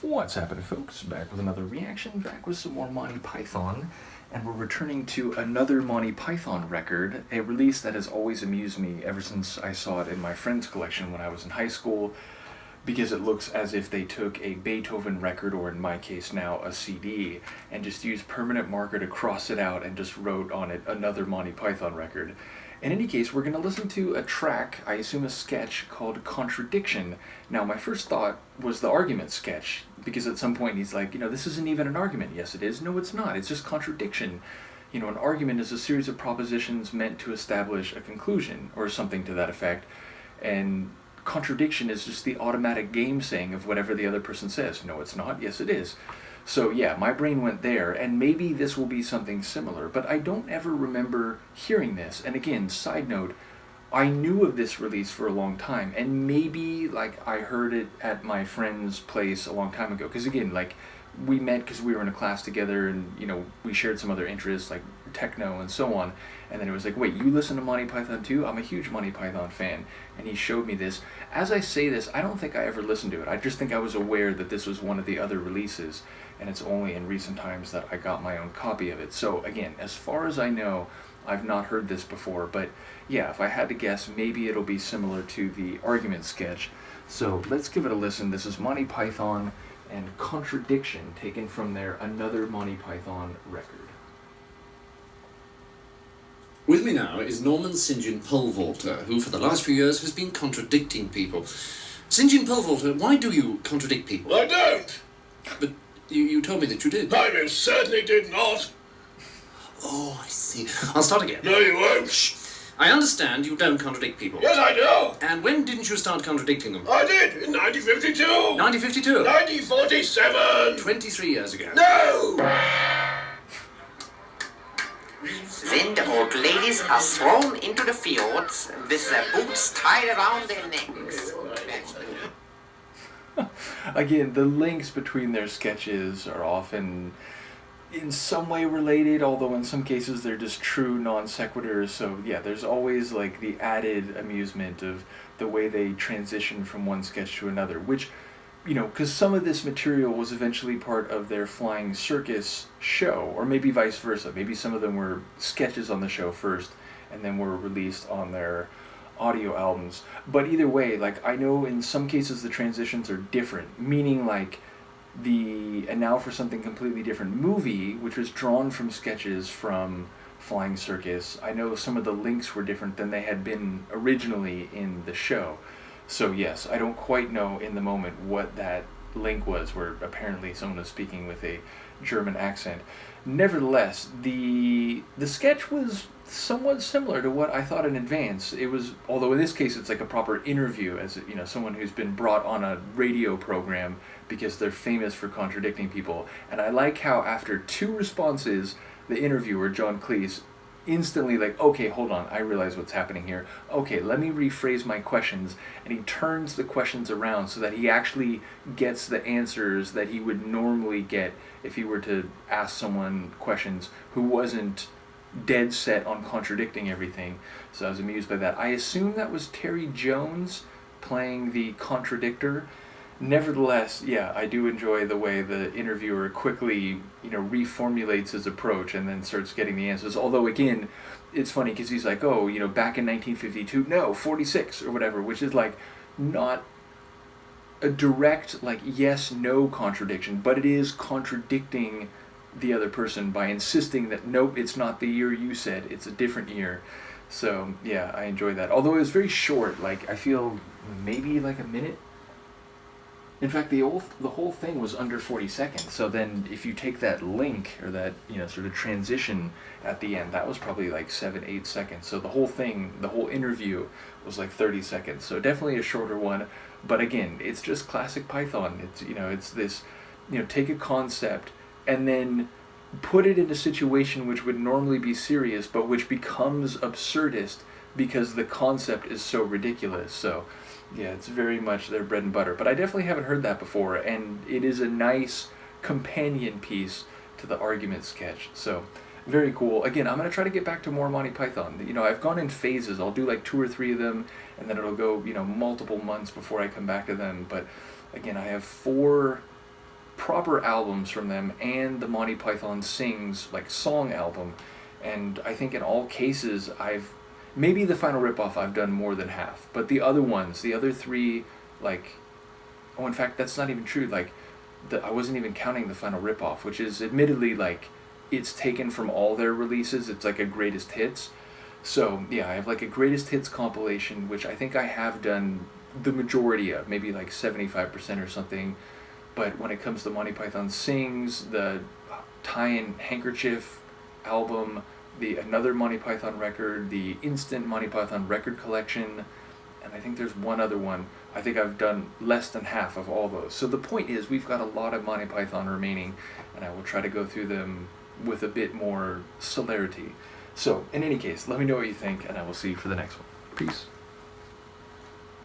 What's happening, folks? Back with another reaction, back with some more Monty Python, and we're returning to Another Monty Python Record, a release that has always amused me ever since I saw it in my friend's collection when I was in high school, because it looks as if they took a Beethoven record, or in my case now, a CD, and just used permanent marker to cross it out and just wrote on it, Another Monty Python Record. In any case, we're going to listen to a track, I assume a sketch, called Contradiction. Now, my first thought was the argument sketch, because at some point he's like, this isn't even an argument. Yes, it is. No, it's not. It's just contradiction. An argument is a series of propositions meant to establish a conclusion, or something to that effect, and contradiction is just the automatic game saying of whatever the other person says. No, it's not. Yes, it is. So yeah, my brain went there, and maybe this will be something similar, but I don't ever remember hearing this. And again, side note, I knew of this release for a long time, and maybe I heard it at my friend's place a long time ago, because again, we met because we were in a class together, and we shared some other interests like techno and so on, and then it was like, wait, you listen to Monty Python too? I'm a huge Monty Python fan, and he showed me this. As I say this, I don't think I ever listened to it. I just think I was aware that this was one of the other releases, and it's only in recent times that I got my own copy of it. So again, as far as I know, I've not heard this before, but yeah, if I had to guess, maybe it'll be similar to the argument sketch. So let's give it a listen. This is Monty Python and Contradiction, taken from their Another Monty Python Record. With me now is Norman St. John Pulvaulter, who for the last few years has been contradicting people. St. John Pulvaulter, why do you contradict people? Well, I don't. But you told me that you did. I most certainly did not. Oh, I see. I'll start again. No, you won't. Shh. I understand you don't contradict people. Yes, I do. And when didn't you start contradicting them? I did, in 1952. 1952? 1947. 23 years ago. No! Then the old ladies are thrown into the fields with their boots tied around their necks. Again, the links between their sketches are often in some way related, although in some cases they're just true non sequiturs. So yeah, there's always the added amusement of the way they transition from one sketch to another, which, because some of this material was eventually part of their flying circus show, or maybe vice versa. Maybe some of them were sketches on the show first and then were released on their audio albums. But either way, I know in some cases the transitions are different, meaning and now for something completely different, movie, which was drawn from sketches from Flying Circus, I know some of the links were different than they had been originally in the show. So yes, I don't quite know in the moment what that link was, where apparently someone was speaking with a German accent. Nevertheless, the sketch was somewhat similar to what I thought in advance. It was, although in this case it's like a proper interview, as someone who's been brought on a radio program because they're famous for contradicting people. And I like how after 2 responses, the interviewer, John Cleese, instantly okay, hold on, I realize what's happening here. Okay, let me rephrase my questions. And he turns the questions around so that he actually gets the answers that he would normally get if he were to ask someone questions who wasn't dead set on contradicting everything. So I was amused by that. I assume that was Terry Jones playing the contradictor. Nevertheless, yeah, I do enjoy the way the interviewer quickly, reformulates his approach and then starts getting the answers. Although, again, it's funny because he's like, oh, back in 1952, no, 46 or whatever, which is not a direct, yes, no contradiction, but it is contradicting the other person by insisting that, nope, it's not the year you said, it's a different year. So, yeah, I enjoy that. Although it was very short, I feel maybe a minute. In fact, the whole thing was under 40 seconds. So then if you take that link, or that, sort of transition at the end, that was probably 7-8 seconds. So the whole thing, the whole interview was 30 seconds. So definitely a shorter one. But again, it's just classic Python. It's, it's this, take a concept and then put it in a situation which would normally be serious, but which becomes absurdist because the concept is so ridiculous. So yeah, it's very much their bread and butter. But I definitely haven't heard that before, and it is a nice companion piece to the argument sketch. So very cool. Again, I'm going to try to get back to more Monty Python. I've gone in phases. I'll do 2 or 3 of them, and then it'll go, multiple months before I come back to them. But again, I have 4 proper albums from them and the Monty Python Sings like song album, and I think in all cases maybe the Final Ripoff I've done more than half, but the other ones, the other three, like, oh, in fact, that's not even true. Like, I wasn't even counting the Final Ripoff, which is admittedly, like, it's taken from all their releases. It's like a greatest hits. So, yeah, I have like a greatest hits compilation, which I think I have done the majority of, maybe like 75% or something. But when it comes to Monty Python Sings, the Tie-in Handkerchief album, the Another Monty Python Record, the Instant Monty Python Record Collection, and I think there's one other one. I think I've done less than half of all those. So the point is, we've got a lot of Monty Python remaining, and I will try to go through them with a bit more celerity. So, in any case, let me know what you think, and I will see you for the next one. Peace.